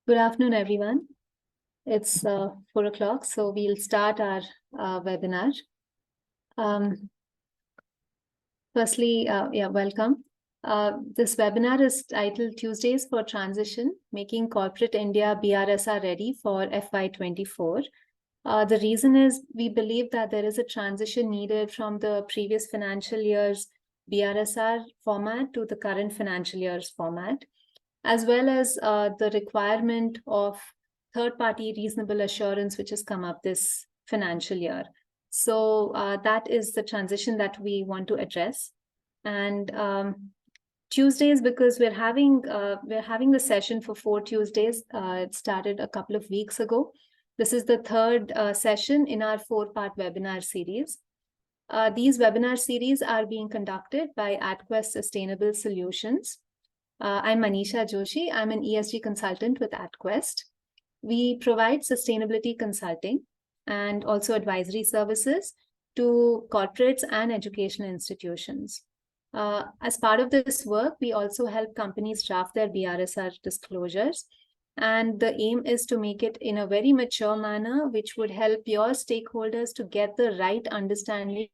Good afternoon, everyone. It's 4 o'clock, so we'll start our webinar. Firstly, welcome. This webinar is titled Tuesdays for Transition, Making Corporate India BRSR Ready for FY24. The reason is we believe that there is a transition needed from the previous financial year's BRSR format to the current financial year's format, as well as the requirement of third-party reasonable assurance, which has come up this financial year. So that is the transition that we want to address. And Tuesdays, because we're having the session for 4 Tuesdays. It started a couple of weeks ago. This is the third session in our 4-part webinar series. These webinar series are being conducted by AdQuest Sustainable Solutions. I'm Manisha Joshi. I'm an ESG consultant with AdQuest. We provide sustainability consulting and also advisory services to corporates and educational institutions. As part of this work, we also help companies draft their BRSR disclosures. And the aim is to make it in a very mature manner, which would help your stakeholders to get the right understanding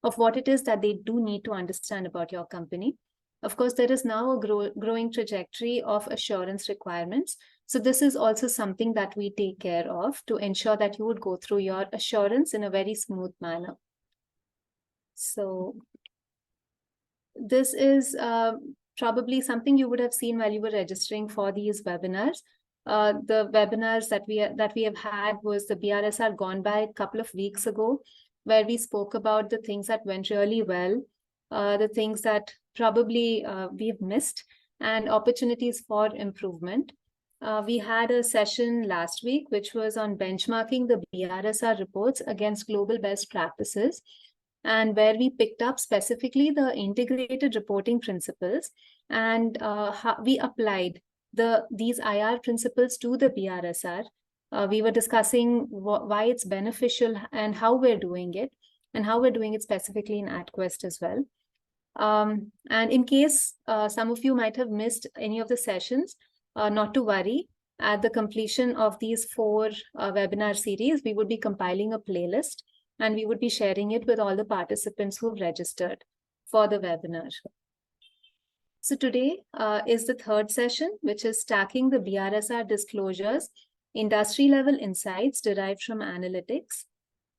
of what it is that they do need to understand about your company. Of course, there is now a growing trajectory of assurance requirements. So this is also something that we take care of to ensure that you would go through your assurance in a very smooth manner. So this is probably something you would have seen while you were registering for these webinars. The webinars that we have had was the BRSR Gone By a couple of weeks ago, where we spoke about the things that went really well, the things that probably we've missed, and opportunities for improvement. We had a session last week, which was on benchmarking the BRSR reports against global best practices, and where we picked up specifically the integrated reporting principles, and we applied these IR principles to the BRSR. We were discussing why it's beneficial and how we're doing it, and how we're doing it specifically in AdQuest as well. And in case some of you might have missed any of the sessions, not to worry. At the completion of these 4 webinar series, we would be compiling a playlist, and we would be sharing it with all the participants who've registered for the webinar. So today is the third session, which is Stacking the BRSR Disclosures, Industry-Level Insights Derived from Analytics.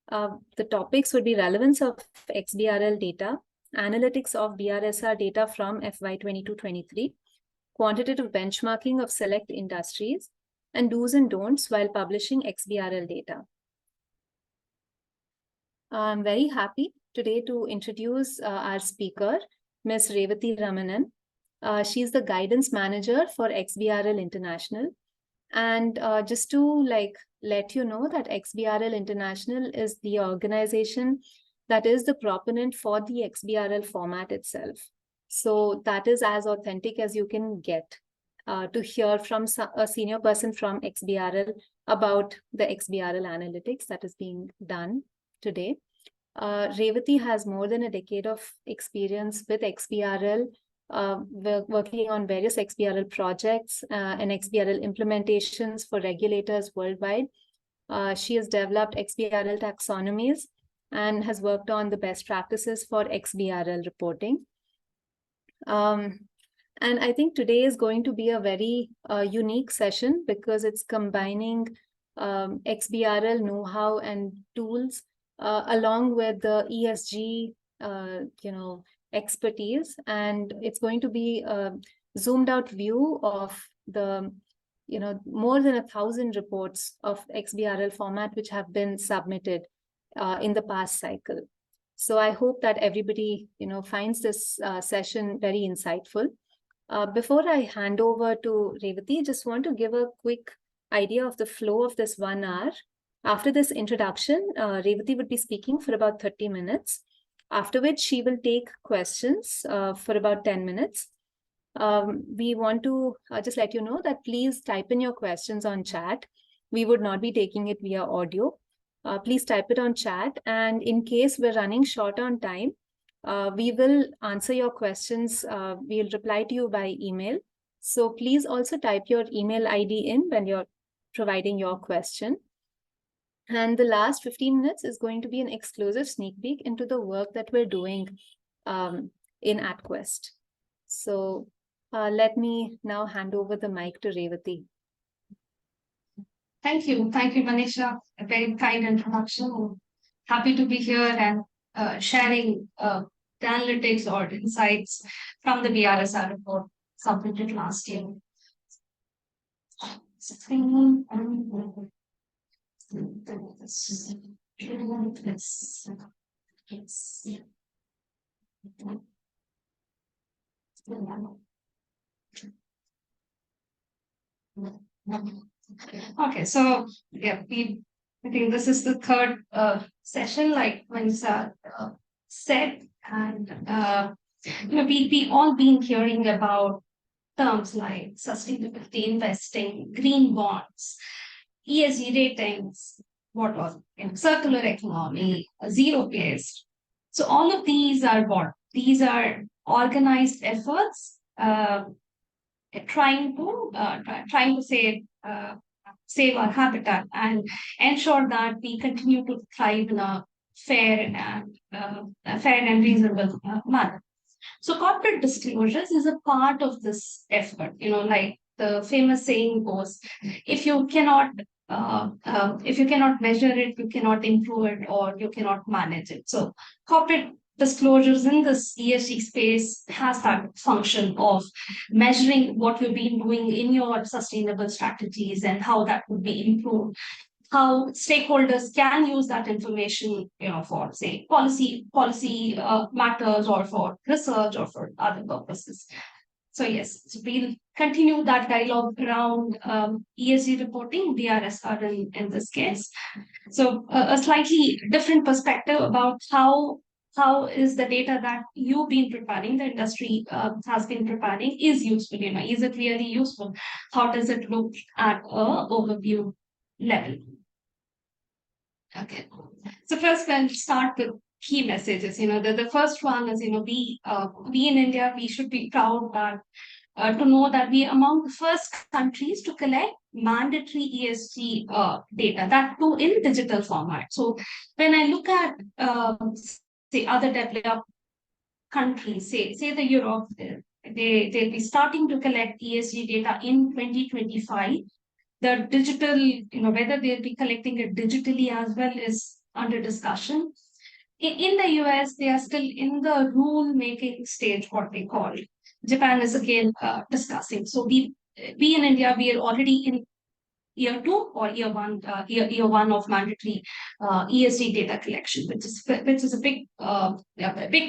The topics would be relevance of XBRL data, analytics of BRSR data from FY 22-23, quantitative benchmarking of select industries, and do's and don'ts while publishing XBRL data. I'm very happy today to introduce our speaker, Ms. Revati Ramanan. She's the guidance manager for XBRL International. And just to let you know that XBRL International is the organization that is the proponent for the XBRL format itself. So that is as authentic as you can get to hear from a senior person from XBRL about the XBRL analytics that is being done today. Revati has more than a decade of experience with XBRL, working on various XBRL projects and XBRL implementations for regulators worldwide. She has developed XBRL taxonomies and has worked on the best practices for XBRL reporting. And I think today is going to be a very unique session because it's combining XBRL know-how and tools along with the ESG, expertise, and it's going to be a zoomed out view of the, more than 1,000 reports of XBRL format which have been submitted in the past cycle. So I hope that everybody, finds this session very insightful. Before I hand over to Revati, just want to give a quick idea of the flow of this 1 hour. After this introduction, Revati would be speaking for about 30 minutes, after which she will take questions for about 10 minutes. We want to just let you know that please type in your questions on chat. We would not be taking it via audio. Please type it on chat, and in case we're running short on time, we will answer your questions. We'll reply to you by email. So please also type your email ID in when you're providing your question. And the last 15 minutes is going to be an exclusive sneak peek into the work that we're doing in AtQuest. So let me now hand over the mic to Revati. Thank you, Manisha. A very kind introduction. Happy to be here and sharing the analytics or insights from the BRSR report submitted last year. Okay, so yeah, I think this is the third session, like Vanessa said, and we all been hearing about terms like sustainability investing, green bonds, ESG ratings, what was circular economy, zero waste. So all of these are what? These are organized efforts trying to save our habitat and ensure that we continue to thrive in a fair and reasonable manner. So corporate disclosures is a part of this effort. Like the famous saying goes, if you cannot measure it, you cannot improve it, or you cannot manage it. So corporate disclosures in this ESG space has that function of measuring what you've been doing in your sustainable strategies and how that would be improved, how stakeholders can use that information, for say policy matters or for research or for other purposes. So yes, so we'll continue that dialogue around ESG reporting, BRSR in this case. So a slightly different perspective about how is the data that you've been preparing, the industry has been preparing, is useful. Is it really useful? How does it look at a overview level? Okay. So first, we'll start with key messages. The first one is, we in India, we should be proud that to know that we are among the first countries to collect mandatory ESG data, that too in digital format. So when I look at say other developed countries, say the Europe, they'll be starting to collect ESG data in 2025. The digital, whether they'll be collecting it digitally as well is under discussion. In the US, they are still in the rule making stage, what they call. Japan is again discussing. So we in India, we are already in year 2 or year 1, year 1 of mandatory ESG data collection, which is a big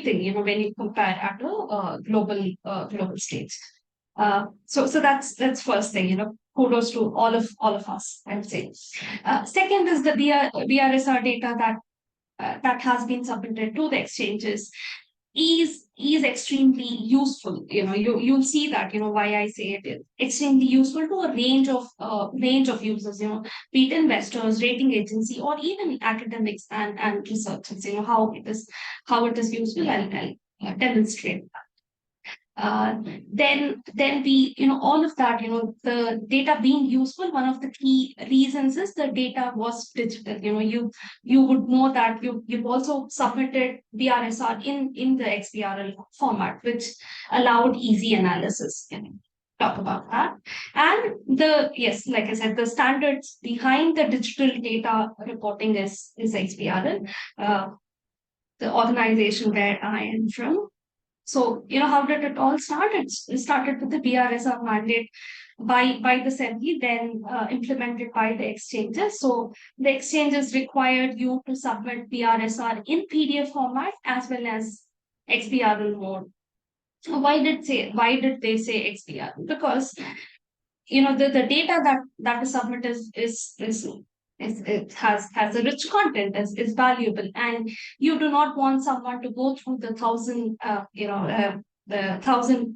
thing, when you compare at a global stage. So that's first thing, kudos to all of us, I would say. Second is the BRSR data that has been submitted to the exchanges is extremely useful. You'll see that, why I say it is extremely useful to a range of users, be it investors, rating agency, or even academics and researchers. How it is useful. I'll demonstrate that. Then we, all of that, the data being useful, one of the key reasons is the data was digital. You would know that you've also submitted BRSR in the XBRL format, which allowed easy analysis. Talk about that. And yes, like I said, the standards behind the digital data reporting is XBRL, the organization where I am from. So, how did it all start? It started with the BRSR mandate by the SEBI, then implemented by the exchanges. So the exchanges required you to submit BRSR in PDF format as well as XBRL mode. So why did they say XBRL? Because the data that is submitted it has a rich content, is valuable, and you do not want someone to go through the 1,000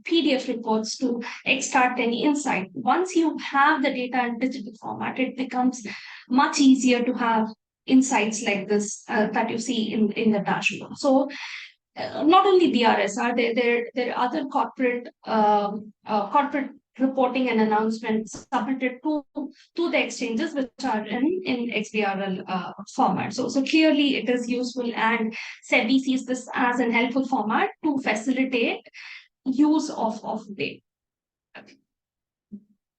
PDF reports to extract any insight. Once you have the data in digital format, it becomes much easier to have insights like this that you see in the dashboard. So not only BRSR, there are other corporate reporting and announcements submitted to the exchanges, which are in XBRL format. So clearly it is useful, and SEBI sees this as an helpful format to facilitate use of data.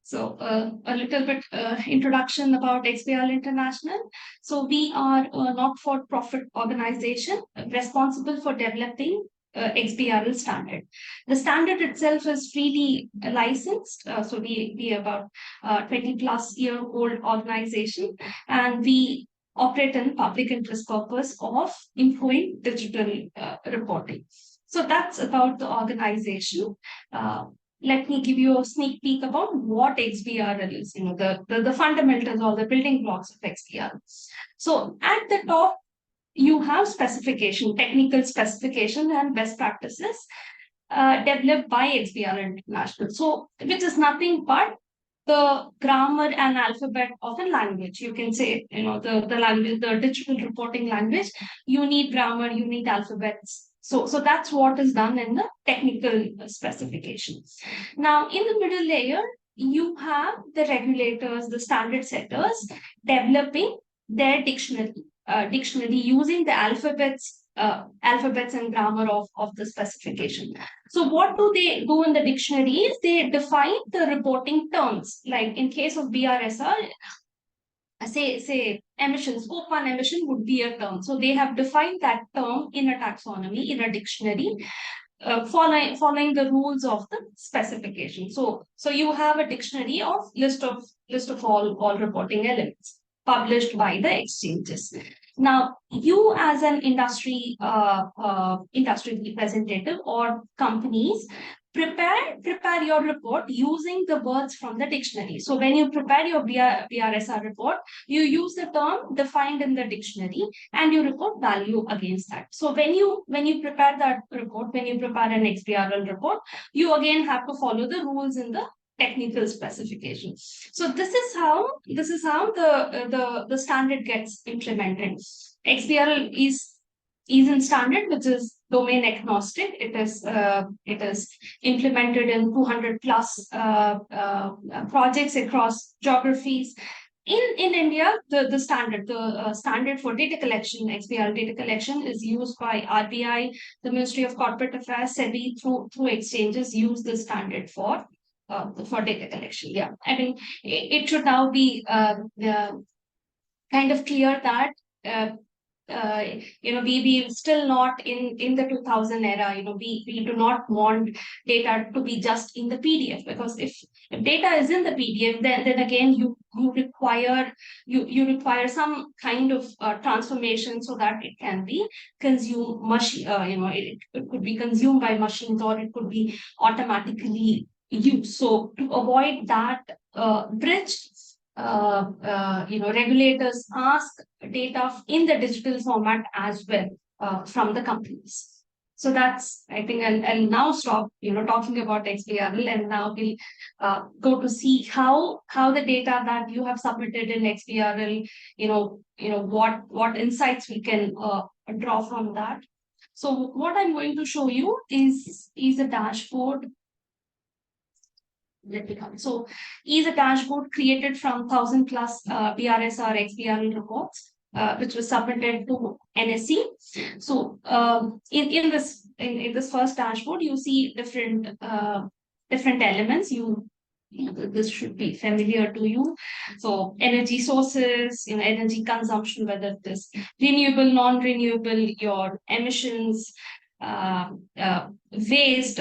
So a little bit introduction about XBRL International. So we are a not-for-profit organization responsible for developing XBRL standard. The standard itself is freely licensed. So we are about 20 plus year old organization, and we operate in public interest purpose of improving digital reporting. So that's about the organization. Let me give you a sneak peek about what XBRL is, the fundamentals or the building blocks of XBRL. So at the top, you have specification, technical specification and best practices developed by XBRL International. So which is nothing but the grammar and alphabet of a language. You can say, the language, the digital reporting language, you need grammar, you need alphabets. So that's what is done in the technical specification. Now, in the middle layer, you have the regulators, the standard setters developing their dictionary using the alphabets and grammar of the specification. So what do they do in the dictionary is they define the reporting terms. Like in case of BRSR, say emission, scope 1 emission would be a term. So they have defined that term in a taxonomy, in a dictionary, following the rules of the specification. So you have a dictionary of list of all reporting elements published by the exchanges. Now, you as an industry representative or companies prepare your report using the words from the dictionary. So when you prepare your BRSR report, you use the term defined in the dictionary and you report value against that. So when you prepare that report, when you prepare an XBRL report, you again have to follow the rules in the technical specifications. So this is how the standard gets implemented. XBRL is in standard, which is domain agnostic. It is implemented in 200 plus projects across geographies. In India, the standard for data collection, XBRL data collection, is used by RBI, the Ministry of Corporate Affairs, SEBI, through exchanges use the standard for data collection. Yeah, I mean, it should now be kind of clear that we still not in the 2000 era. We do not want data to be just in the PDF, because if data is in the PDF, then again you require some kind of transformation so that it can be consumed it could be consumed by machines, or it could be automatically used. So to avoid that bridge, regulators ask data in the digital format as well from the companies. So that's, I think, I'll now stop, talking about XBRL, and now we'll go to see how the data that you have submitted in XBRL, what insights we can draw from that. So what I'm going to show you is a dashboard. So is a dashboard created from 1,000 plus BRSR XBRL reports, which was submitted to NSE. So in this first dashboard, you see different elements. This should be familiar to you. So energy sources, energy consumption, whether it is renewable, non-renewable, your emissions, waste,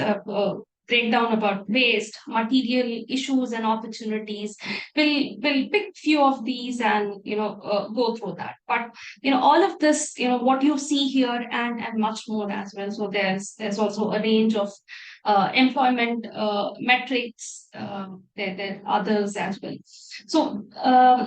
breakdown about waste, material issues and opportunities. We'll pick few of these and go through that. But all of this, what you see here and much more as well. So there's also a range of employment metrics. There are others as well. So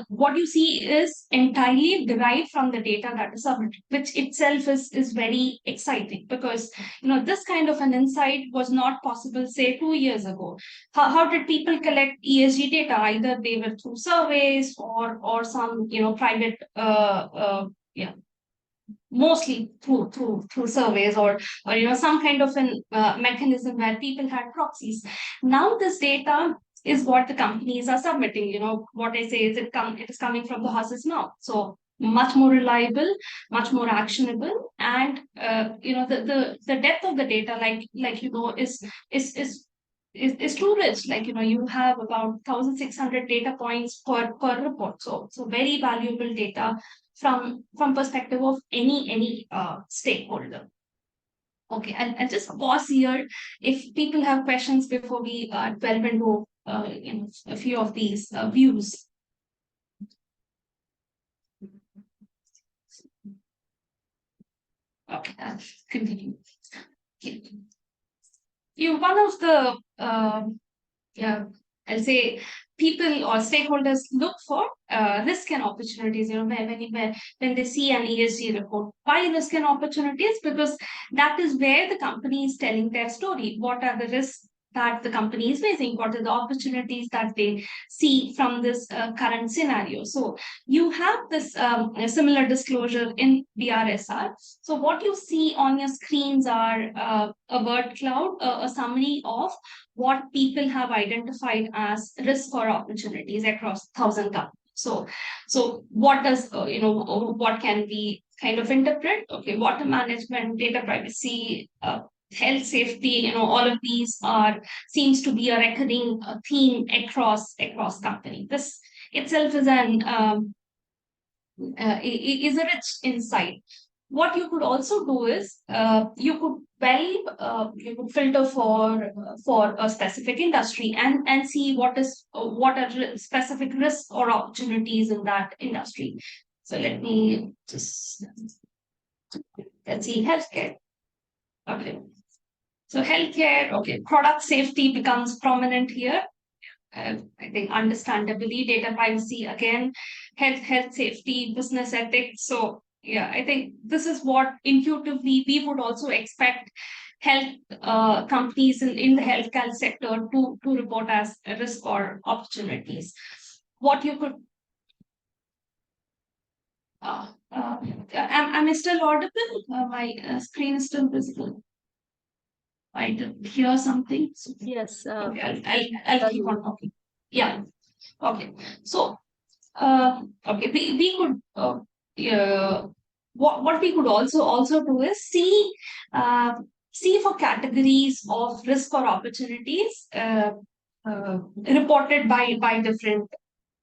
what you see is entirely derived from the data that is submitted, which itself is very exciting, because this kind of an insight was not possible, say, 2 years ago. How did people collect ESG data? Either they were through surveys or some private mostly through surveys or some kind of an mechanism where people had proxies. Now this data is what the companies are submitting. What I say is it is coming from the horse's mouth. So much more reliable, much more actionable, and the depth of the data, is too rich. You have about 1,600 data points per report. So very valuable data from perspective of any stakeholder. Okay, I'll just pause here if people have questions before we delve into a few of these views. Okay, I'll continue. Okay. One of the yeah, I'll say people or stakeholders look for risk and opportunities. When they see an ESG report, why risk and opportunities? Because that is where the company is telling their story. What are the risks that the company is facing? What are the opportunities that they see from this current scenario? So you have this similar disclosure in BRSR. So what you see on your screens are a word cloud, a summary of what people have identified as risk or opportunities across 1,000 companies. So what does what can we kind of interpret? Okay, water management, data privacy, health safety. All of these seems to be a recurring theme across company. This itself is is a rich insight. What you could also do is you could filter for a specific industry and see what are specific risks or opportunities in that industry. So let's see healthcare. Okay. So healthcare, okay, product safety becomes prominent here. I think understandably, data privacy again, health safety, business ethics. So yeah, I think this is what intuitively we would also expect health companies in the healthcare sector to report as a risk or opportunities. What you could am I still audible? My screen is still visible. I did hear something. Yes. Okay, I'll keep on talking. Yeah. Okay. So okay, we could what we could also do is see for categories of risk or opportunities reported by different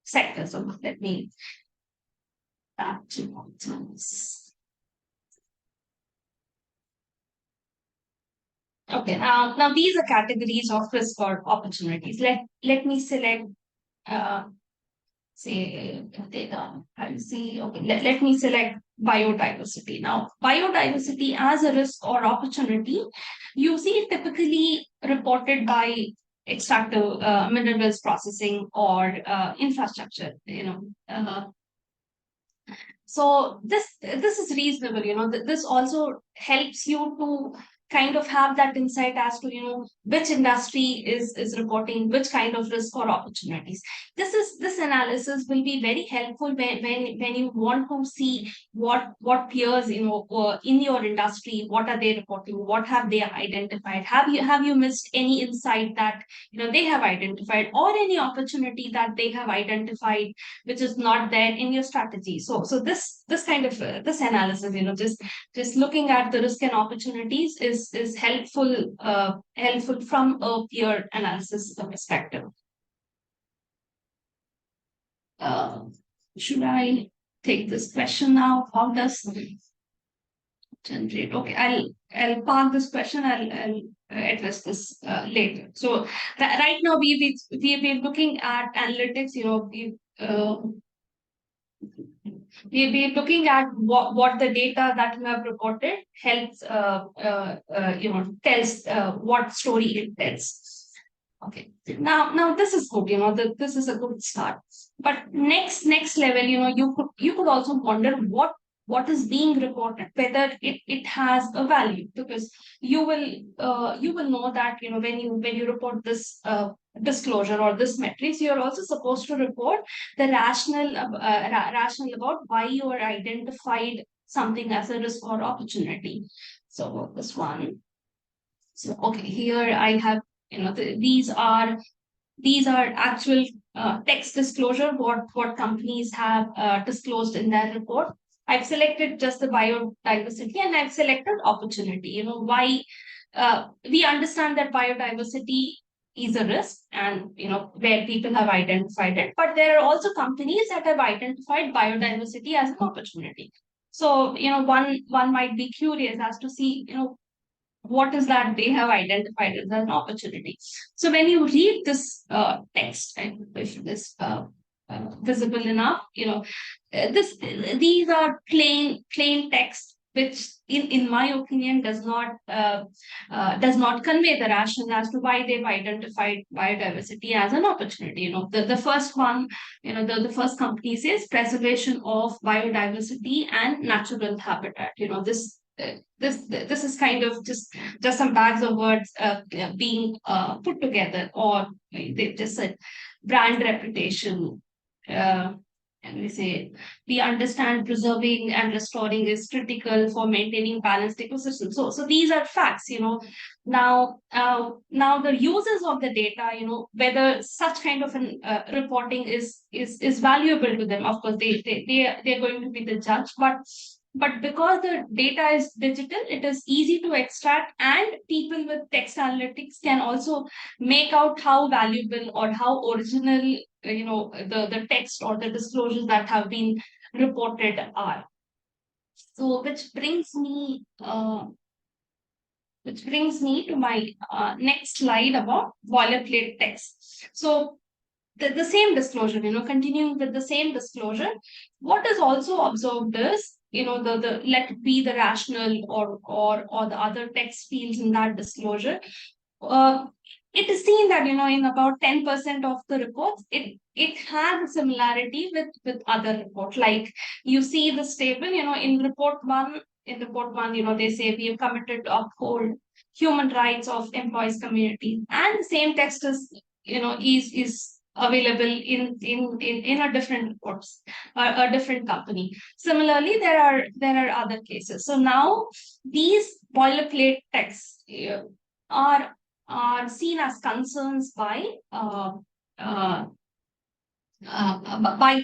sectors. So let me okay, now these are categories of risk or opportunities. Let me select say data privacy. Okay, let me select biodiversity. Now, biodiversity as a risk or opportunity, you see typically reported by extractive minerals processing or infrastructure. So this is reasonable. This also helps you to kind of have that insight as to which industry is reporting which kind of risk or opportunities. This analysis will be very helpful when you want to see what peers in your industry, what are they reporting, what have they identified, have you missed any insight that they have identified, or any opportunity that they have identified which is not there in your strategy. So this kind of this analysis, just looking at the risk and opportunities is helpful from a peer analysis perspective. Should I take this question now? How does generate? Okay, I'll park this question. I'll address this later. So right now we're looking at analytics. We're looking at what the data that you have reported helps tells what story it tells. Okay. Now this is good. This is a good start. But next level, you could also wonder what is being reported, whether it has a value, because you will know that when you report this disclosure or this metrics, you're also supposed to report the rational about why you are identified something as a risk or opportunity. So this one. So okay, here I have these are these are actual text disclosure, what companies have disclosed in their report. I've selected just the biodiversity and I've selected opportunity. Why we understand that biodiversity is a risk and where people have identified it, but there are also companies that have identified biodiversity as an opportunity. So one might be curious as to see what is that they have identified as an opportunity. So when you read this text, and if this visible enough, these are plain text, which in my opinion does not convey the rationale as to why they've identified biodiversity as an opportunity. The first one, the first company says preservation of biodiversity and natural habitat. This is kind of just some bags of words being put together, or they just said brand reputation. And we say we understand preserving and restoring is critical for maintaining balanced ecosystem. So these are facts. Now the users of the data, whether such kind of an reporting is valuable to them. Of course, they're going to be the judge, but because the data is digital, it is easy to extract, and people with text analytics can also make out how valuable or how original the text or the disclosures that have been reported are. So which brings me to my next slide about boilerplate text. So the same disclosure, continuing with the same disclosure, what is also observed is, the let it be the rational or the other text fields in that disclosure. It is seen that in about 10% of the reports, it has a similarity with other reports. Like you see this table, in report one, they say we have committed to uphold human rights of employees community, and the same text is available in a different reports, a different company. Similarly, there are other cases. So now these boilerplate texts are seen as concerns by the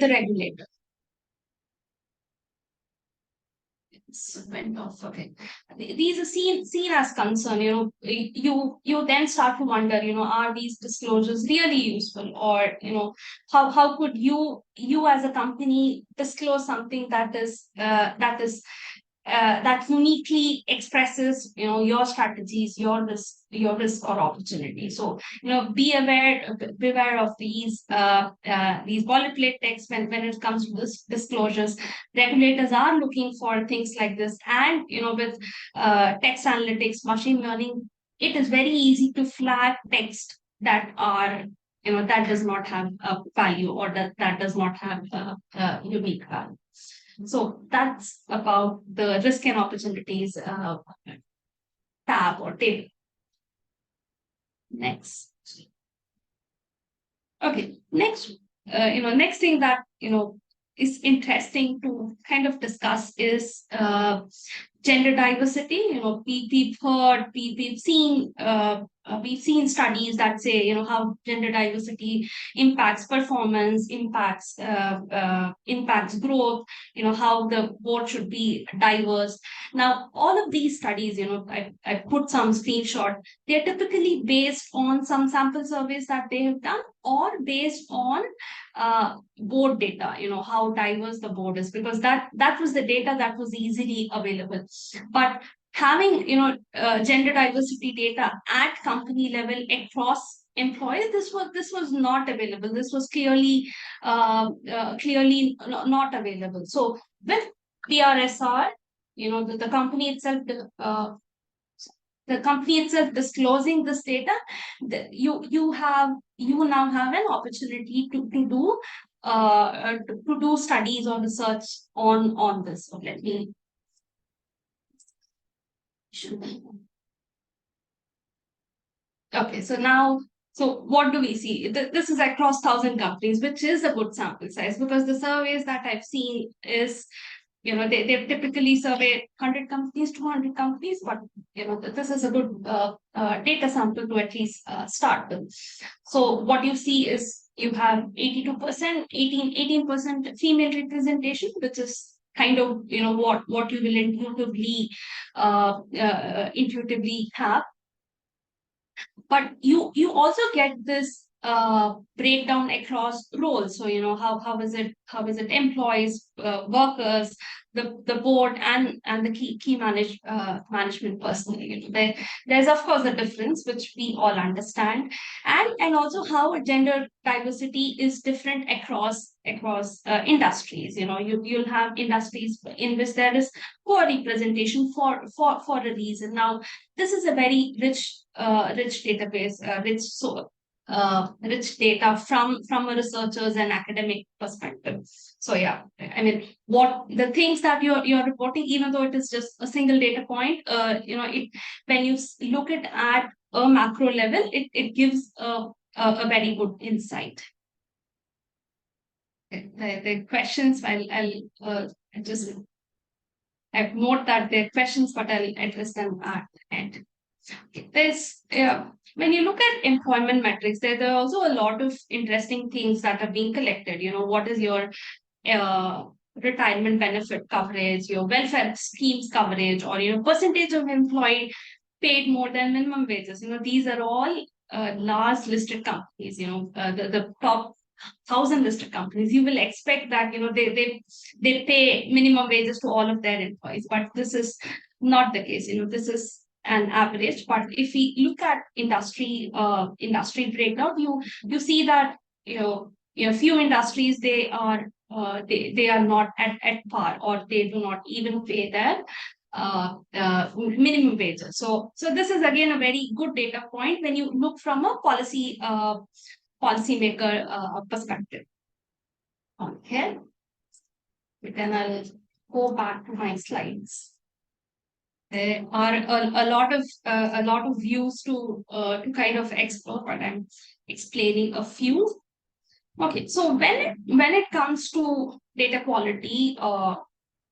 regulator. Went off. Okay, these are seen as concern. You then start to wonder. Are these disclosures really useful, or how could you as a company disclose something that uniquely expresses your strategies, your risk or opportunity. So beware of these boilerplate text when it comes to this disclosures. Regulators are looking for things like this, and with text analytics, machine learning, it is very easy to flag text that are that does not have a value, or that does not have a unique value. So that's about the risk and opportunities tab or table. Next. Okay, next, next thing that is interesting to kind of discuss is gender diversity. We've seen studies that say how gender diversity impacts performance, impacts growth, how the board should be diverse. Now all of these studies, I put some screenshot. They're typically based on some sample surveys that they have done, or based on board data, how diverse the board is, because that was the data that was easily available. But having gender diversity data at company level across employees, this was not available. This was clearly not available. So with BRSR, the company itself disclosing this data, you now have an opportunity to do studies or research on this. So let me. Okay, so what do we see? This is across 1,000 companies, which is a good sample size, because the surveys that I've seen is they typically survey 100 companies, 200 companies, but this is a good data sample to at least start with. So what you see is you have 82%, 18% female representation, which is kind of what you will intuitively have. But you also get this breakdown across roles. So how is it employees, workers, the board, and the key management personnel. There's of course a difference which we all understand, and also how gender diversity is different across industries. You'll have industries in which there is poor representation for a reason. Now this is a very rich database, rich data from a researchers and academic perspective. So yeah, I mean, what the things that you're reporting, even though it is just a single data point, when you look at a macro level, it gives a very good insight. The questions, I'll just I've noted that they're questions, but I'll address them at the end. There's when you look at employment metrics, there are also a lot of interesting things that are being collected. What is your retirement benefit coverage, your welfare schemes coverage, or percentage of employee paid more than minimum wages. These are all large listed companies. The top 1,000 listed companies. You will expect that they pay minimum wages to all of their employees, but this is not the case. This is an average. But if we look at industry breakdown, you see that few industries, they are not at par, or they do not even pay their minimum wages. So this is again a very good data point when you look from a policymaker perspective. Okay, then I'll go back to my slides. There are a lot of views to kind of explore, but I'm explaining a few. Okay, so when it comes to data quality,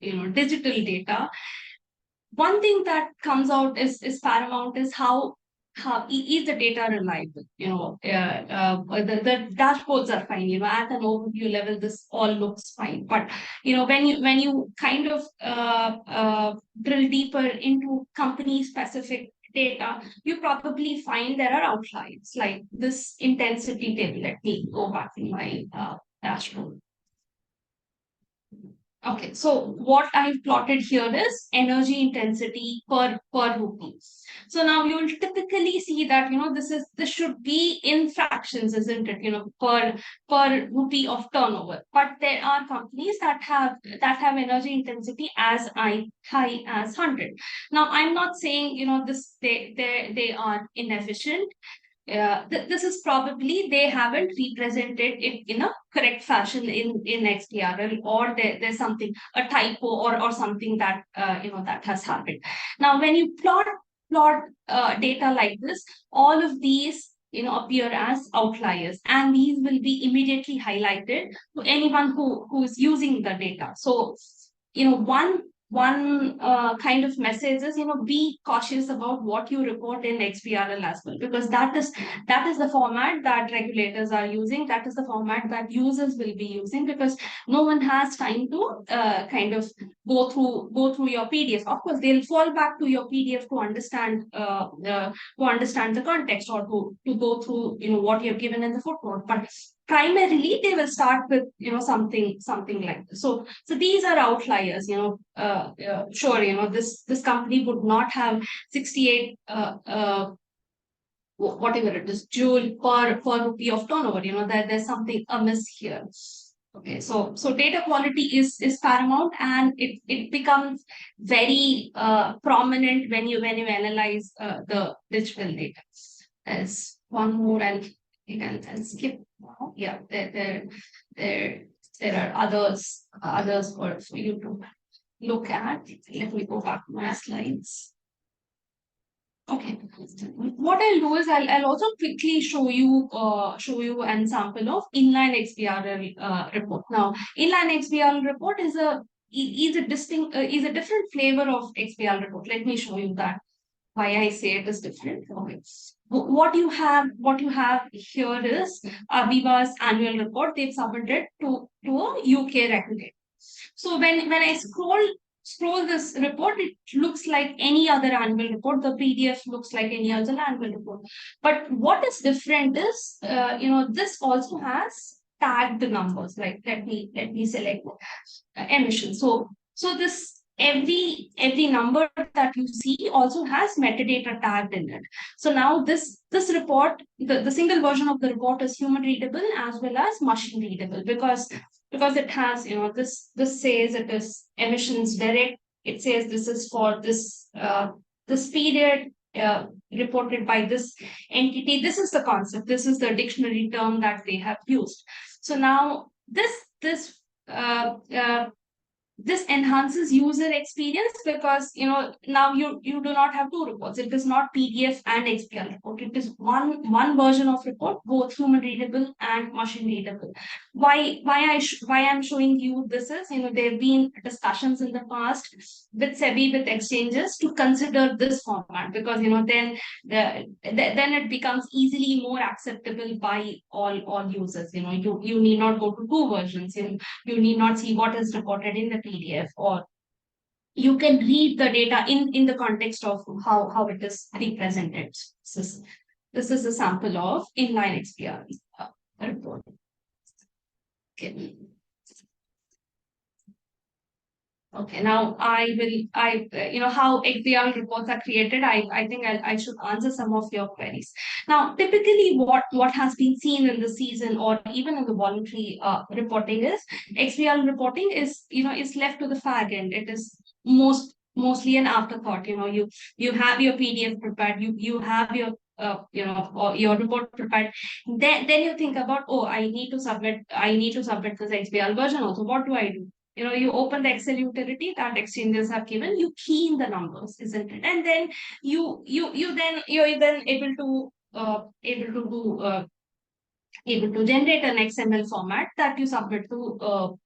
digital data, one thing that comes out is paramount is how is the data reliable? The dashboards are fine. At an overview level, this all looks fine. But when you kind of drill deeper into company specific data, you probably find there are outliers, like this intensity table. Let me go back in my dashboard. Okay, so what I've plotted here is energy intensity per rupee. So now you'll typically see that this should be in fractions, isn't it? Per rupee of turnover. But there are companies that have energy intensity as high as 100. Now I'm not saying they are inefficient. This is probably they haven't represented it in a correct fashion in XBRL, or there's something, a typo or something that that has happened. Now when you plot data like this, all of these appear as outliers, and these will be immediately highlighted to anyone who is using the data. So one kind of message is be cautious about what you report in XBRL as well, because that is the format that regulators are using, that is the format that users will be using, because no one has time to kind of go through your PDF. Of course they'll fall back to your PDF to understand the context, or to go through what you've given in the footnote, but primarily they will start with something like this. So these are outliers. Sure, this company would not have 68 whatever it is, joule per rupee of turnover. That there's something amiss here. Okay, so data quality is paramount, and it becomes very prominent when you analyze the digital data. There's one more, and I'll skip now. Yeah, there are others for you to look at. Let me go back to my slides. Okay, what I'll do is I'll also quickly show you an sample of inline XBRL report. Now, inline XBRL report is a is a is a different flavor of XBRL report. Let me show you that why I say it is different. Okay. What you have here is Aviva's annual report. They've submitted to a UK regulator. So when I scroll this report, it looks like any other annual report. The PDF looks like any other annual report. But what is different is, this also has tagged numbers. Like let me select emissions. So this every number that you see also has metadata tagged in it. So now this report, the single version of the report is human readable as well as machine readable, because it has, this says it is emissions direct. It says this is for this period, reported by this entity. This is the concept. This is the dictionary term that they have used. So now uh, uh, this enhances user experience, because now you do not have two reports. It is not PDF and XBRL report. It is one version of report, both human readable and machine readable. Why I'm showing you this is, there have been discussions in the past with SEBI, with exchanges, to consider this format, because then it becomes easily more acceptable by all users. You need not go to two versions. You need not see what is reported in the PDF, or you can read the data in the context of how it is represented. This is a sample of inline XBRL report. Okay. Okay, now how XBRL reports are created. I think I should answer some of your queries. Now, typically what has been seen in the season or even in the voluntary reporting is XBRL reporting is left to the fag end. It is mostly an afterthought. You have your PDF prepared, you have your or your report prepared. Then you think about, oh, I need to submit this XBRL version also. What do I do? You open the Excel utility that exchanges have given, you key in the numbers, isn't it? And then you're then able to generate an XML format that you submit to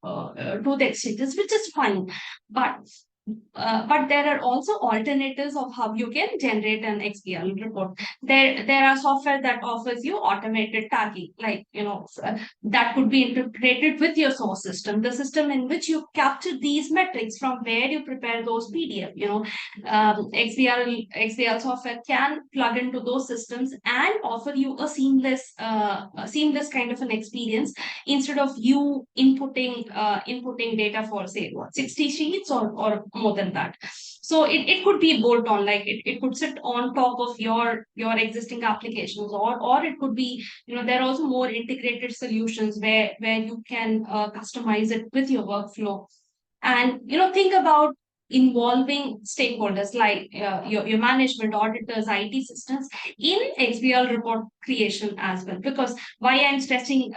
the exchanges, which is fine. But there are also alternatives of how you can generate an XBRL report. There are software that offers you automated tagging, like that could be integrated with your source system, the system in which you capture these metrics from where you prepare those PDF. XBRL software can plug into those systems and offer you a seamless kind of an experience, instead of you inputting data for, say, 60 sheets or more than that. So it could be bolt on, like it could sit on top of your existing applications, or it could be, there are also more integrated solutions where you can customize it with your workflow. And think about involving stakeholders like your management, auditors, IT systems in XBRL report creation as well. Because why I'm stressing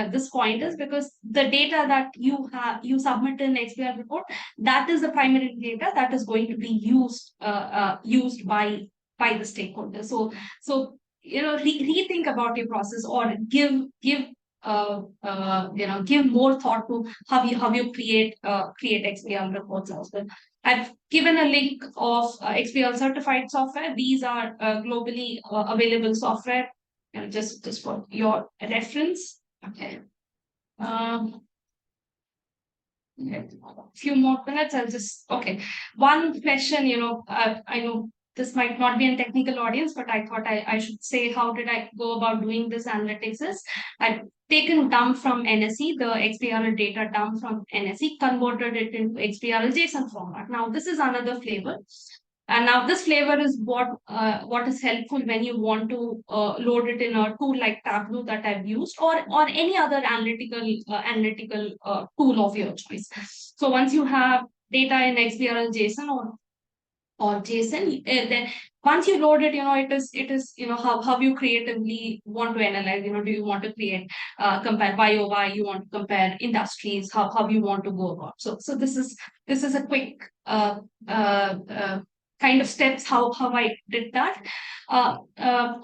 this point is because the data that you submit in XBRL report, that is the primary data that is going to be used by the stakeholders. So rethink about your process, or give give more thought to how you create XBRL reports as well. I've given a link of XBRL certified software. These are globally available software, just for your reference. Okay. Few more minutes. Okay. One question, I know this might not be a technical audience, but I thought I should say, how did I go about doing this analytics is, I've taken dump from NSE, the XBRL data dump from NSE, converted it into XBRL JSON format. Now, this is another flavor. And now this flavor is what is helpful when you want to load it in a tool like Tableau that I've used, or any other analytical tool of your choice. So once you have data in XBRL JSON or JSON, then once you load it, it is how you creatively want to analyze. Do you want to create compare Y-o-Y? You want to compare industries? How you want to go about? So this is a quick kind of steps how I did that.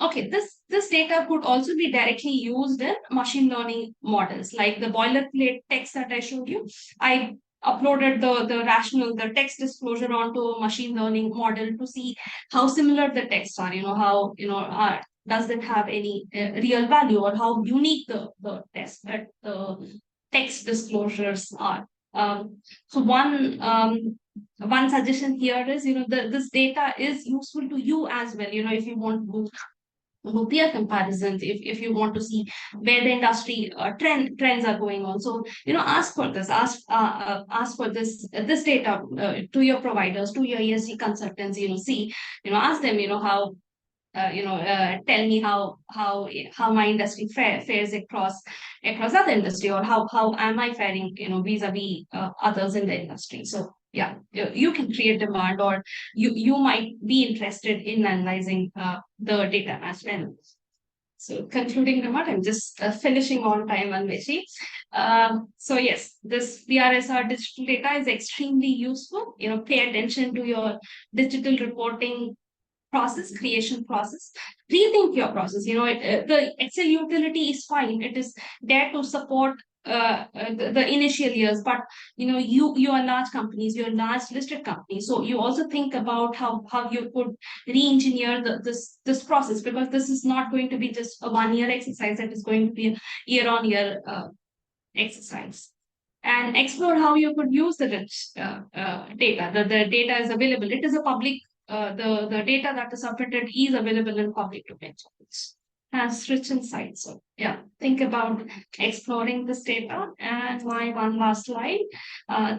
Okay, this data could also be directly used in machine learning models, like the boilerplate text that I showed you. I uploaded the text disclosure onto a machine learning model to see how similar the texts are, how, does it have any real value, or how unique the text disclosures are. So one suggestion here is, this data is useful to you as well, if you want to do peer comparisons, if you want to see where the industry trends are going on. So, ask for this, ask for this data to your providers, to your ESG consultants, see, ask them, how tell me how my industry fares across other industry, or how am I faring, vis-a-vis others in the industry. So yeah, you can create demand, or you might be interested in analyzing the data as well. So concluding remark, I'm just finishing on time, Anveshi. So yes, this BRSR digital data is extremely useful. Pay attention to your digital reporting creation process, rethink your process. The Excel utility is fine. It is there to support the initial years, but you are large companies, you're large listed companies, so you also think about how you could re-engineer this process, because this is not going to be just a 1 year exercise, it is going to be a year-on-year exercise. And explore how you could use the rich data. The data is available. It is a public, the data that is submitted is available in public domain. Has rich insights. So yeah, think about exploring this data. And my one last slide.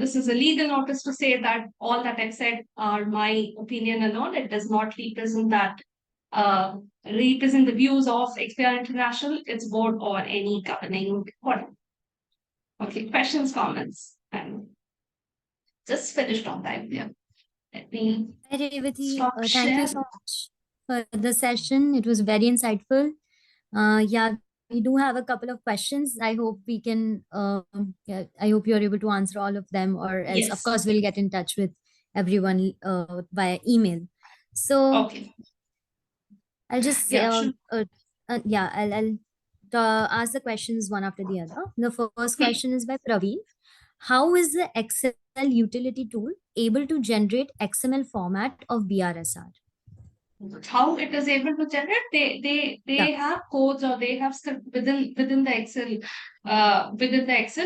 This is a legal notice to say that all that I've said are my opinion alone. It does not represent represent the views of XBRL International, its board, or any governing body. Okay, questions, comments, and just finished on time. Yeah. Let me Hi, Revati. stop Thank you share. so much for the session. It was very insightful. Yeah, we do have a couple of questions. I hope we can, yeah, I hope you're able to answer all of them, or else, of Yes. course, we'll get in touch with everyone via email. So Okay. I'll just, Yeah, sure. yeah, I'll ask the questions one after the other. The first question is by Praveen. How is the Excel utility tool able to generate XML format of BRSR? How it is able to generate? They Yeah. have codes, or they have script within the Excel,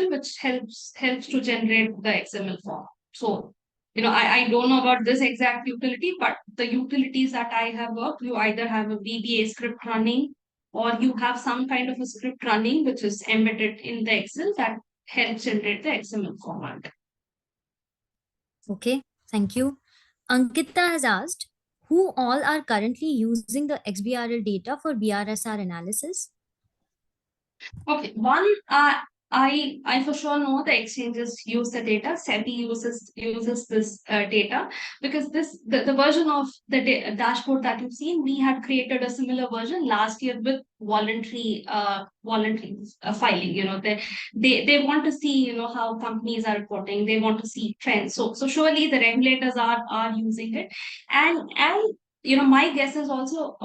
which helps to generate the XML form. So I don't know about this exact utility, but the utilities that I have worked, you either have a VBA script running, or you have some kind of a script running which is embedded in the Excel that helps generate the XML format. Okay, thank you. Ankita has asked, who all are currently using the XBRL data for BRSR analysis? Okay, one, I for sure know the exchanges use the data. SEBI uses this data, because the version of the dashboard that you've seen, we had created a similar version last year with voluntary filing. They want to see how companies are reporting. They want to see trends. So surely the regulators are using it, and my guess is also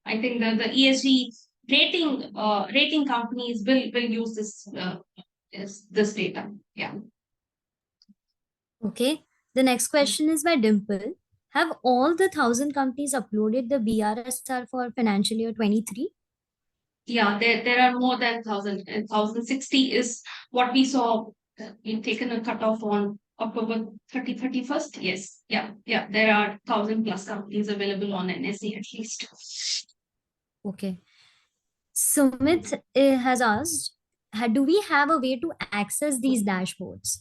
I think the ESG rating companies will use this data. Yeah. Okay, the next question is by Dimple. Have all the 1,000 companies uploaded the BRSR for financial year 23? Yeah, there are more than 1,000. 1,060 is what we saw. We've taken a cutoff on October 31st. Yes. Yeah. There are 1,000 plus companies available on NSE at least. Okay. Sumit has asked, do we have a way to access these dashboards?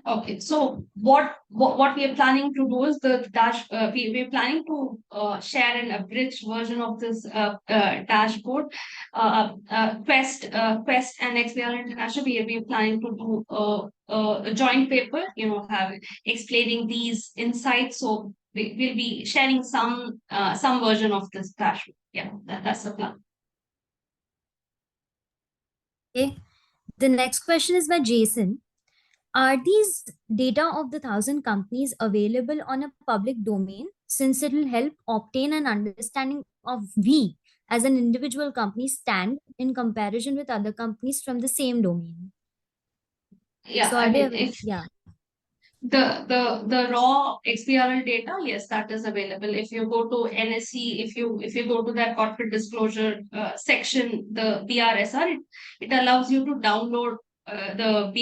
Okay, so what we are planning to do is we're planning to share an abridged version of this dashboard. Quest and XBRL International, we are planning to do a joint paper, explaining these insights. So we'll be sharing some version of this dashboard. Yeah, that's the plan. Okay. The next question is by Jason. Are these data of the 1,000 companies available on a public domain, since it will help obtain an understanding of we as an individual company stand in comparison with other companies from the same domain? Yeah, So I are they mean, if yeah. the raw XBRL data, yes, that is available. If you go to NSE, if you go to that corporate disclosure section, the BRSR, it allows you to download the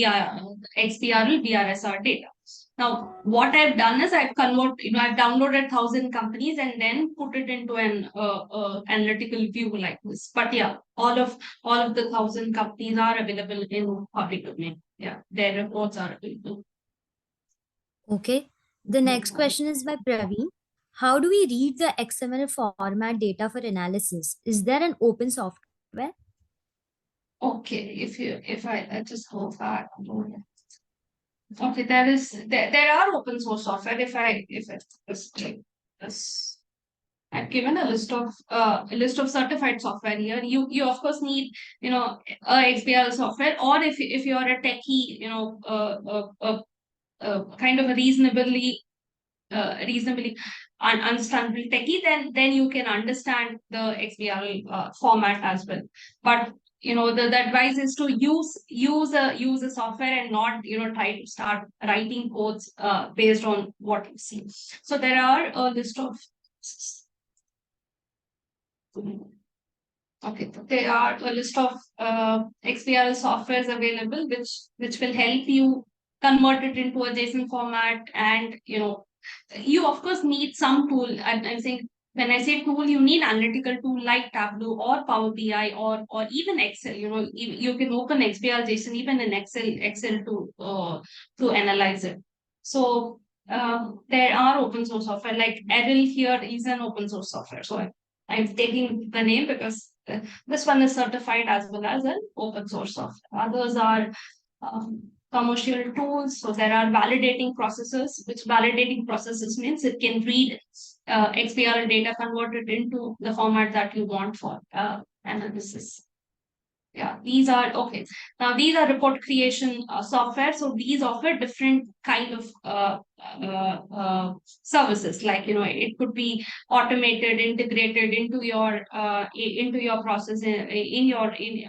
XBRL BRSR data. Now, what I've done is I've downloaded 1,000 companies and then put it into an analytical view like this. But yeah, all of the 1,000 companies are available in public domain. Yeah, their reports are available. Okay. The next question is by Praveen. How do we read the XML format data for analysis? Is there an open software? Okay, if I just go back. Okay, there are open source software. If I just click this, I've given a list of certified software here. You of course need a XBRL software, or if you're a techie, kind of a reasonably understandable techie, then you can understand the XBRL format as well. But the advice is to use a software and not try to start writing codes based on what you see. So there are a list of okay, there are a list of XBRL softwares available which will help you convert it into a JSON format, and you of course need some tool. I'm saying when I say tool, you need analytical tool like Tableau or Power BI or even Excel. You can open XBRL JSON even in Excel to analyze it. So there are open source software like Errol here is an open source software. So I'm taking the name because this one is certified as well as an open source software. Others are commercial tools. So there are validating processes, which validating processes means it can read XBRL data, convert it into the format that you want for analysis. Yeah, these are okay. Now these are report creation software. So these offer different kind of services. Like it could be automated, integrated into your process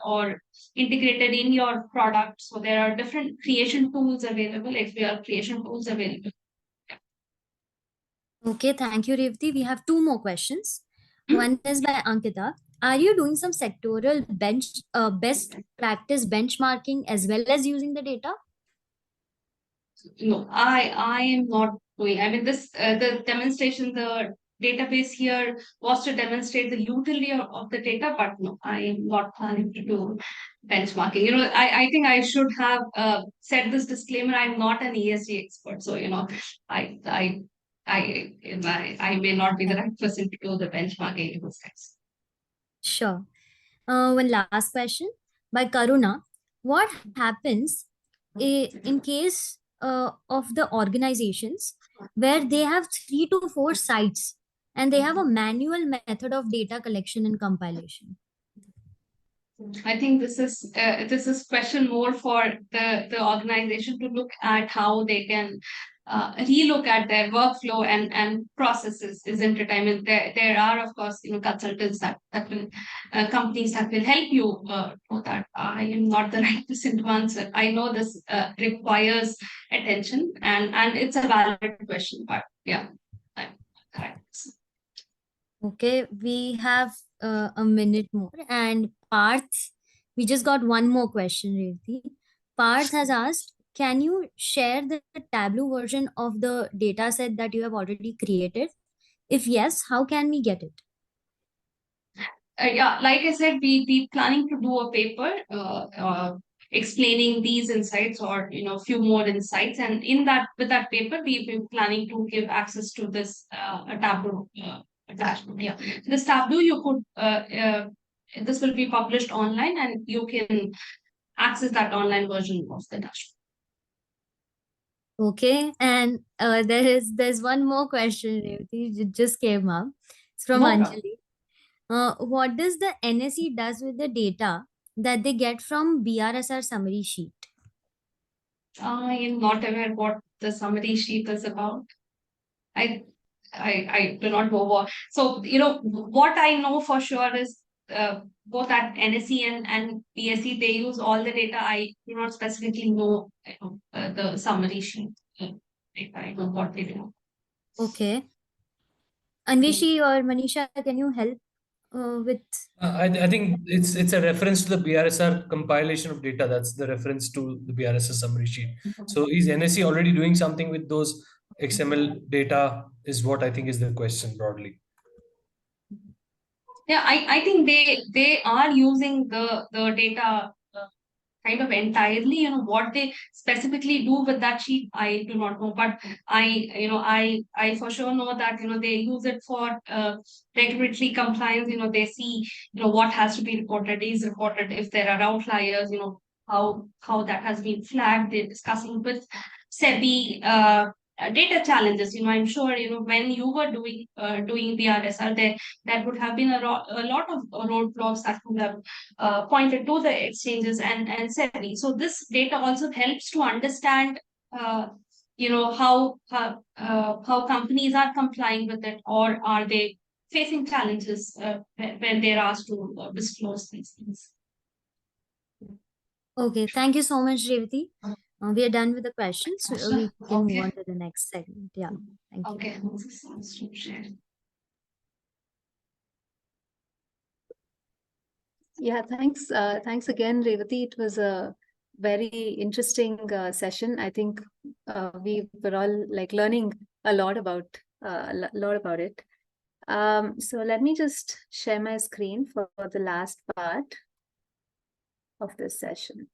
or integrated in your product. So there are different creation tools available. XBRL creation tools available. Okay, thank you, Revati. We have two more questions. One is by Ankita. Are you doing some sectoral best practice benchmarking as well as using the data? No, I am not doing. I mean, the demonstration, the database here was to demonstrate the utility of the data, but no, I am not planning to do benchmarking. I think I should have said this disclaimer. I'm not an ESG expert, so I I I may not be the right person to do the benchmarking in this case. Sure. One last question by Karuna. What happens in case of the organizations where they have 3 to 4 sites and they have a manual method of data collection and compilation? I think this is question more for the organization to look at how they can relook at their workflow and processes, isn't it? I mean, there are of course consultants that will companies that will help you do that. I am not the right person to answer. I know this requires attention and it's a valid question, but yeah, I'm correct. Okay, we have a minute more. And Parth, we just got one more question, Revati. Parth has asked, can you share the Tableau version of the data set that you have already created? If yes, how can we get it? Yeah, like I said, we planning to do a paper explaining these insights or few more insights, and with that paper we planning to give access to this Tableau dashboard. Yeah, this Tableau this will be published online, and you can access that online version of the dashboard. Okay, and there's one more question, Revati, it just came up. It's from No problem. Anjali. What does the NSE does with the data that they get from BRSR summary sheet? I am not aware what the summary sheet is about. I do not know what. So what I know for sure is both at NSE and BSE, they use all the data. I do not specifically know, the summary sheet. If I know what they do. Okay. Anvishi or Manisha, can you help with? I think it's a reference to the BRSR compilation of data. That's the reference to the BRSR summary sheet. So is NSE already doing something with those XML data? Is what I think is the question broadly. Yeah, I think they are using the data kind of entirely. What they specifically do with that sheet, I do not know, but I for sure know that they use it for regulatory compliance. They see what has to be reported is reported. If there are outliers, how that has been flagged. They're discussing with SEBI data challenges. I'm sure when you were doing BRSR, there would have been a lot of roadblocks that would have pointed to the exchanges and SEBI. So this data also helps to understand, how companies are complying with it, or are they facing challenges when they're asked to disclose these things. Okay, thank you so much, Revati. We are done with the questions. So we can move Okay. on to the next segment. Yeah, thank you. Okay. Share. Yeah, thanks. Thanks again, Revati. It was a very interesting session. I think we were all like learning a lot about it. So let me just share my screen for the last part of this session.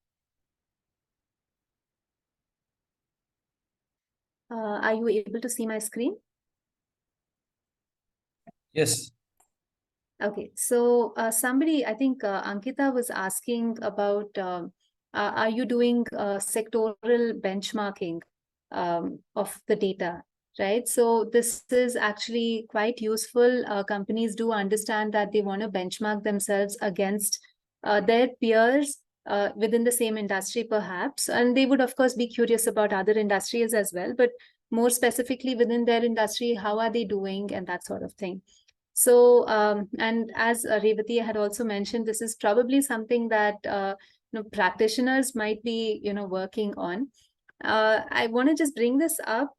Are you able to see my screen? Yes. Okay, so somebody, I think Ankita was asking about, are you doing sectoral benchmarking of the data, right? So this is actually quite useful. Companies do understand that they want to benchmark themselves against their peers within the same industry, perhaps. And they would, of course, be curious about other industries as well, but more specifically within their industry, how are they doing and that sort of thing. So, and as Revati had also mentioned, this is probably something that practitioners might be working on. I want to just bring this up.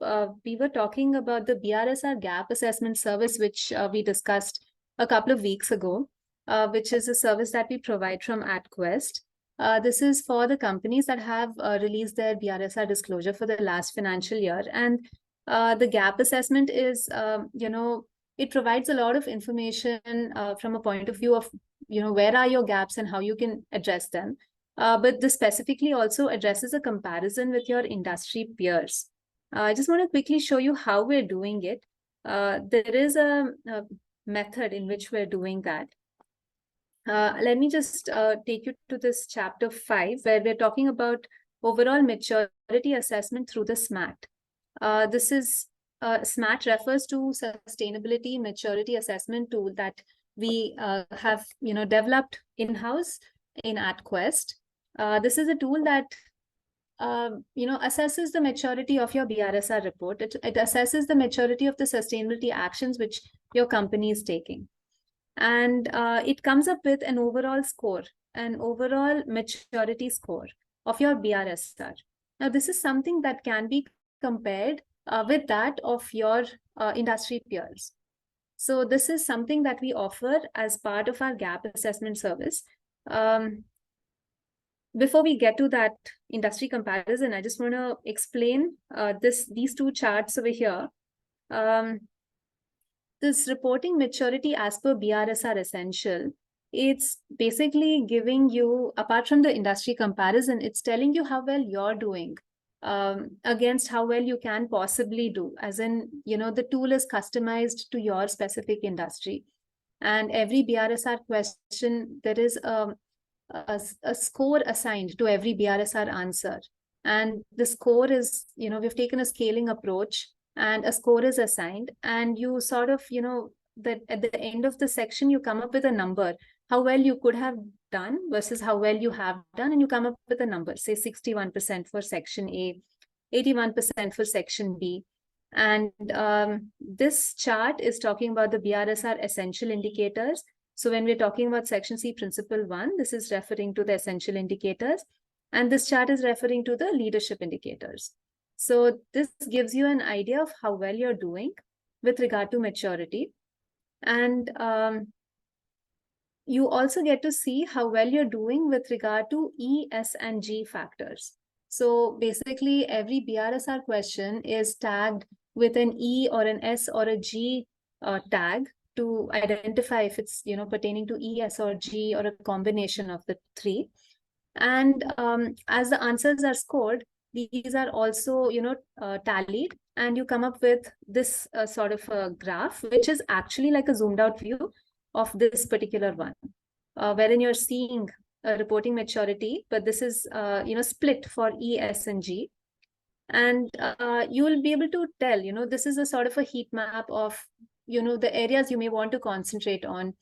We were talking about the BRSR gap assessment service, which we discussed a couple of weeks ago, which is a service that we provide from AtQuest. This is for the companies that have released their BRSR disclosure for the last financial year, and the gap assessment is it provides a lot of information from a point of view of, where are your gaps and how you can address them. But this specifically also addresses a comparison with your industry peers. I just want to quickly show you how we're doing it. There is a method in which we're doing that. Let me just take you to this chapter 5, where we're talking about overall maturity assessment through the SMAT. This is SMAT refers to Sustainability Maturity Assessment tool that we have developed in-house in AtQuest. This is a tool that assesses the maturity of your BRSR report. It assesses the maturity of the sustainability actions which your company is taking. And it comes up with an overall score, an overall maturity score of your BRSR. Now, this is something that can be compared with that of your industry peers. So this is something that we offer as part of our gap assessment service. Before we get to that industry comparison, I just want to explain these two charts over here. This reporting maturity as per BRSR Essential, it's basically giving you, apart from the industry comparison, it's telling you how well you're doing against how well you can possibly do. As in, the tool is customized to your specific industry. And every BRSR question, there is a score assigned to every BRSR answer. And the score is, we've taken a scaling approach, and a score is assigned, and you sort of, that at the end of the section, you come up with a number, how well you could have done versus how well you have done, and you come up with a number, say 61% for section A, 81% for section B. And this chart is talking about the BRSR essential indicators, So when we're talking about Section C Principle 1, this is referring to the essential indicators, and this chart is referring to the leadership indicators. So this gives you an idea of how well you're doing with regard to maturity. And you also get to see how well you're doing with regard to E, S, and G factors. So basically, every BRSR question is tagged with an E or an S or a G tag to identify if it's pertaining to E, S, or G, or a combination of the three. And as the answers are scored, these are also tallied, and you come up with this sort of a graph, which is actually like a zoomed out view of this particular one, wherein you're seeing reporting maturity, but this is split for E, S, and G. And you will be able to tell, this is a sort of a heat map of the areas you may want to concentrate on,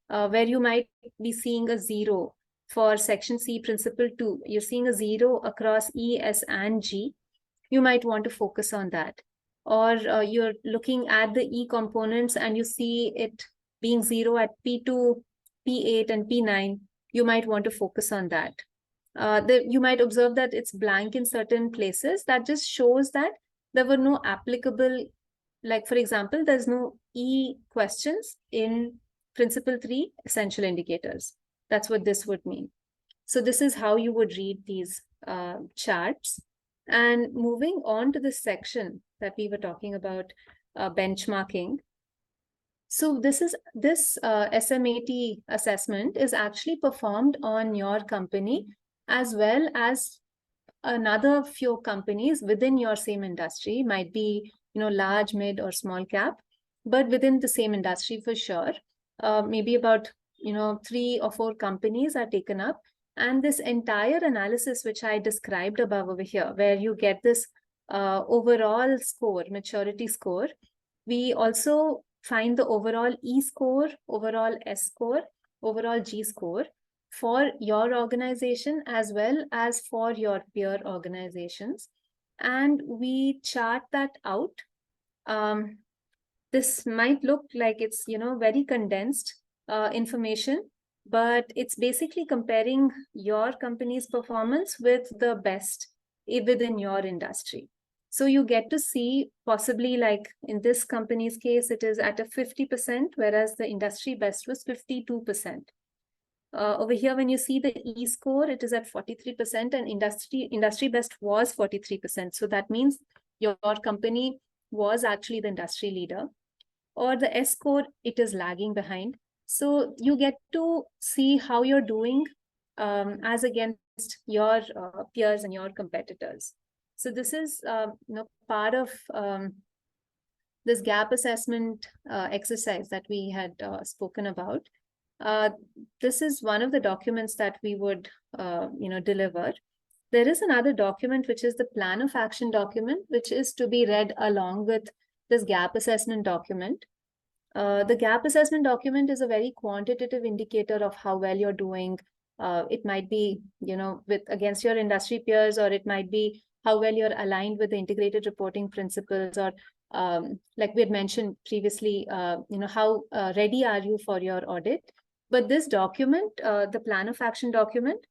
where you might be seeing a 0 for Section C Principle 2. You're seeing a 0 across E, S, and G. You might want to focus on that. Or you're looking at the E components and you see it being 0 at P2, P8, and P9. You might want to focus on that. You might observe that it's blank in certain places. That just shows that there were no applicable, like for example, there's no E questions in Principle 3 essential indicators. That's what this would mean. So this is how you would read these charts. And moving on to this section that we were talking about, benchmarking. So this SMAT assessment is actually performed on your company as well as another few companies within your same industry. Might be large, mid, or small cap, but within the same industry for sure. Maybe about 3 or 4 companies are taken up, and this entire analysis which I described above over here, where you get this overall score, maturity score, we also find the overall E score, overall S score, overall G score for your organization as well as for your peer organizations, and we chart that out. This might look like it's very condensed information, but it's basically comparing your company's performance with the best within your industry. So you get to see possibly, like in this company's case, it is at a 50%, whereas the industry best was 52%. Over here, when you see the E score, it is at 43%, and industry best was 43%. So that means your company was actually the industry leader. Or the S score, it is lagging behind. So you get to see how you're doing as against your peers and your competitors. So this is part of this gap assessment exercise that we had spoken about. This is one of the documents that we would deliver. There is another document, which is the plan of action document, which is to be read along with this gap assessment document. The gap assessment document is a very quantitative indicator of how well you're doing. It might be, against your industry peers, or it might be how well you're aligned with the integrated reporting principles, or like we had mentioned previously, how ready are you for your audit. But this document, the plan of action document,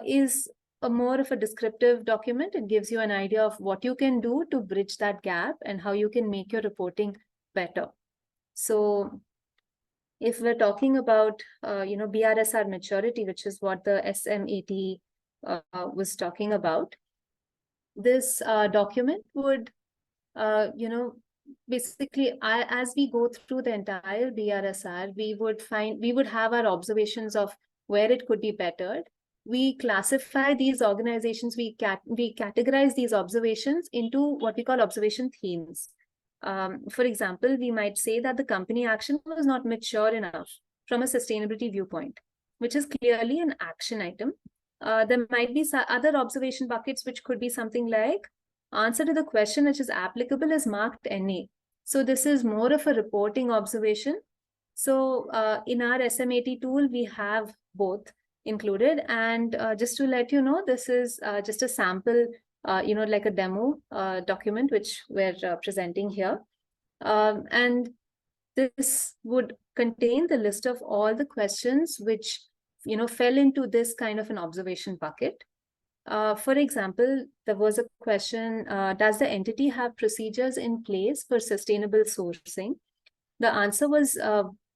is more of a descriptive document. It gives you an idea of what you can do to bridge that gap and how you can make your reporting better. So if we're talking about, BRSR maturity, which is what the SMAT was talking about, this document would, basically, as we go through the entire BRSR, we would have our observations of where it could be bettered. We classify these organizations, we categorize these observations into what we call observation themes. For example, we might say that the company action was not mature enough from a sustainability viewpoint, which is clearly an action item. There might be other observation buckets, which could be something like answer to the question which is applicable is marked NA. So this is more of a reporting observation. So in our SMAT tool, we have both included. And just to let you know, this is just a sample, like a demo document, which we're presenting here. And this would contain the list of all the questions which, fell into this kind of an observation bucket. For example, there was a question, does the entity have procedures in place for sustainable sourcing? The answer was,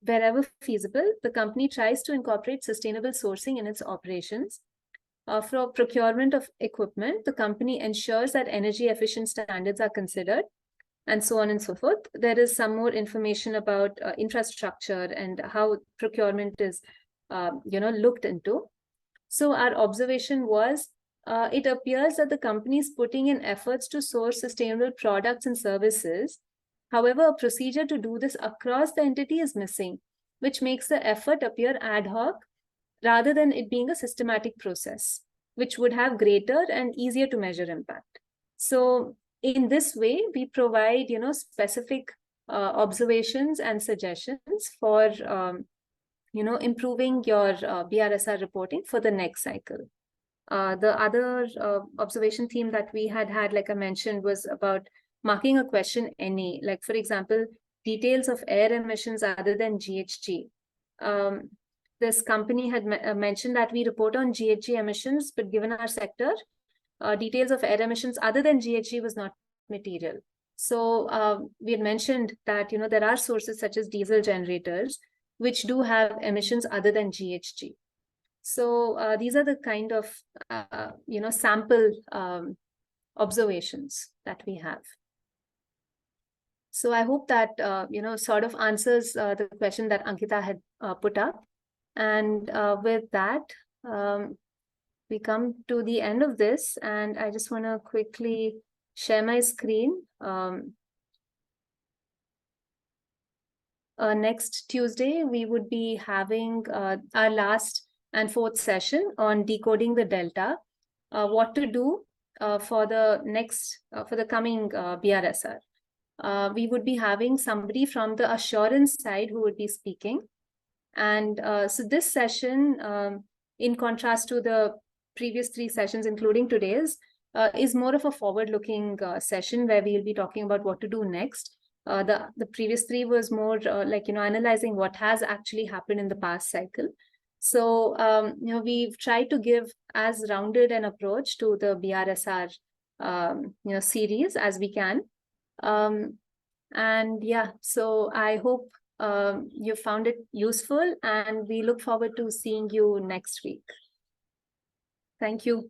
wherever feasible, the company tries to incorporate sustainable sourcing in its operations. For procurement of equipment, the company ensures that energy efficient standards are considered, and so on and so forth. There is some more information about infrastructure and how procurement is, looked into. So our observation was, it appears that the company is putting in efforts to source sustainable products and services. However, a procedure to do this across the entity is missing, which makes the effort appear ad hoc rather than it being a systematic process, which would have greater and easier to measure impact. So in this way, we provide, specific observations and suggestions for, improving your BRSR reporting for the next cycle. The other observation theme that we had, like I mentioned, was about marking a question NA, like for example, details of air emissions other than GHG. This company had mentioned that we report on GHG emissions, but given our sector, details of air emissions other than GHG was not material. So we had mentioned that, there are sources such as diesel generators, which do have emissions other than GHG. So these are the kind of, sample observations that we have. So I hope that, sort of answers the question that Ankita had put up. And with that, we come to the end of this, and I just want to quickly share my screen. Next Tuesday, we would be having our last and fourth session on decoding the delta, what to do for the coming BRSR. We would be having somebody from the assurance side who would be speaking. And so this session, in contrast to the previous 3 sessions, including today's, is more of a forward-looking session where we'll be talking about what to do next. The previous 3 was more analyzing what has actually happened in the past cycle. So we've tried to give as rounded an approach to the BRSR series as we can. And yeah, so I hope you found it useful, and we look forward to seeing you next week. Thank you.